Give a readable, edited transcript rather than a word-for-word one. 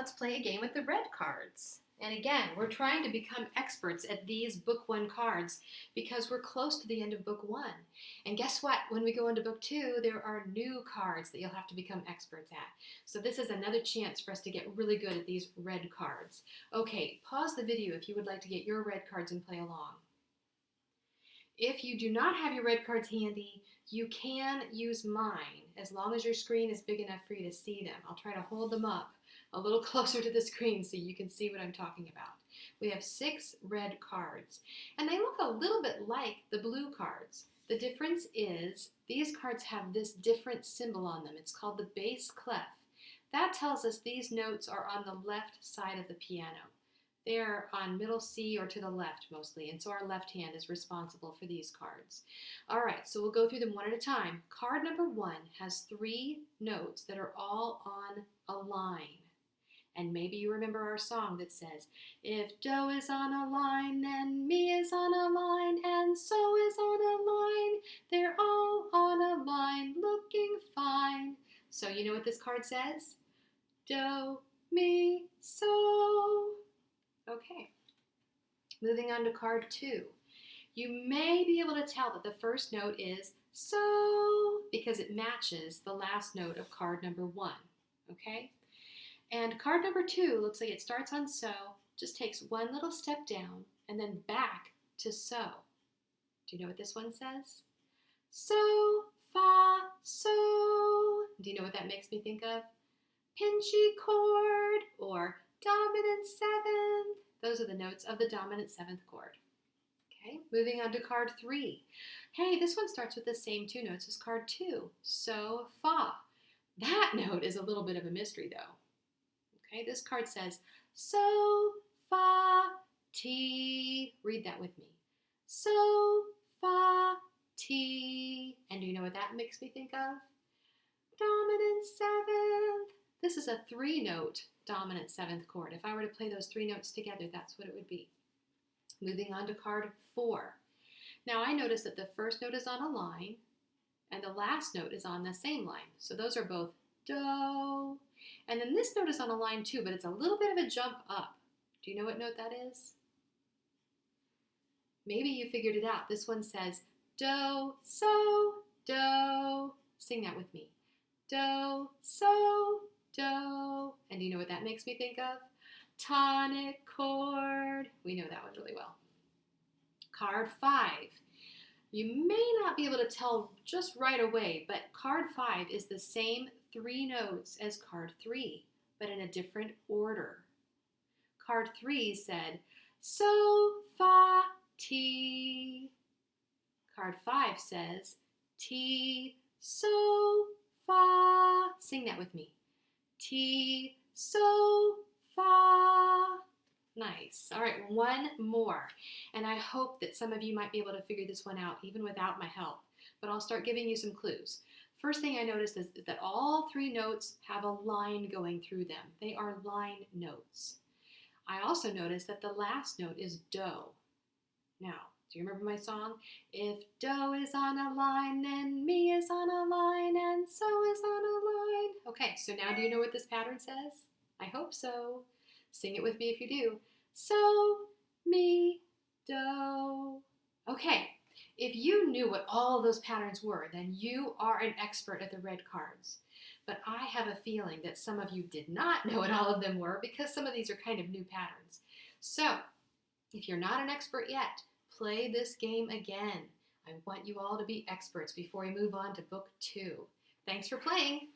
Let's play a game with the red cards. And again, we're trying to become experts at these book one cards because we're close to the end of book one. And guess what? When we go into book two, there are new cards that you'll have to become experts at. So this is another chance for us to get really good at these red cards. Okay, pause the video if you would like to get your red cards and play along. If you do not have your red cards handy, you can use mine as long as your screen is big enough for you to see them. I'll try to hold them up a little closer to the screen so you can see what I'm talking about. We have 6 red cards, and they look a little bit like the blue cards. The difference is these cards have this different symbol on them. It's called the bass clef. That tells us these notes are on the left side of the piano. They're on middle C or to the left mostly, and so our left hand is responsible for these cards. All right, so we'll go through them one at a time. Card number 1 has 3 notes that are all on a line. And maybe you remember our song that says, if do is on a line, then mi is on a line, and so is on a line. They're all on a line, looking fine. So you know what this card says? Do, mi, so. Okay, moving on to card 2. You may be able to tell that the first note is so because it matches the last note of card number 1, okay? And card number 2 looks like it starts on so, just takes one little step down, and then back to so. Do you know what this one says? So, fa, so. Do you know what that makes me think of? Pinchy chord or dominant 7th. Those are the notes of the dominant 7th chord. Okay, moving on to card 3. Hey, this one starts with the same 2 notes as card 2. So, fa. That note is a little bit of a mystery though. Okay, this card says so, fa, ti. Read that with me. So, fa, ti. And do you know what that makes me think of? Dominant 7th. This is a 3-note dominant 7th chord. If I were to play those 3 notes together, that's what it would be. Moving on to card 4. Now I notice that the first note is on a line and the last note is on the same line. So those are both do. And then this note is on a line too, but it's a little bit of a jump up. Do you know what note that is? Maybe you figured it out. This one says do, so, do. Sing that with me. Do, so, do. And do you know what that makes me think of? Tonic chord. We know that one really well. Card 5. You may not be able to tell just right away, but card 5 is the same 3 notes as card 3, but in a different order. Card 3 said so, fa, ti. Card 5 says ti, so, fa. Sing that with me. Ti, so, fa. Nice. All right, one more. And I hope that some of you might be able to figure this one out even without my help. But I'll start giving you some clues. First thing I noticed is that all 3 notes have a line going through them. They are line notes. I also noticed that the last note is do. Now, do you remember my song? If do is on a line, then mi is on a line, and so is on a line. Okay, so now do you know what this pattern says? I hope so. Sing it with me if you do. So, mi, do. Okay, if you knew what all those patterns were, then you are an expert at the red cards. But I have a feeling that some of you did not know what all of them were because some of these are kind of new patterns. So, if you're not an expert yet, play this game again. I want you all to be experts before we move on to book 2. Thanks for playing.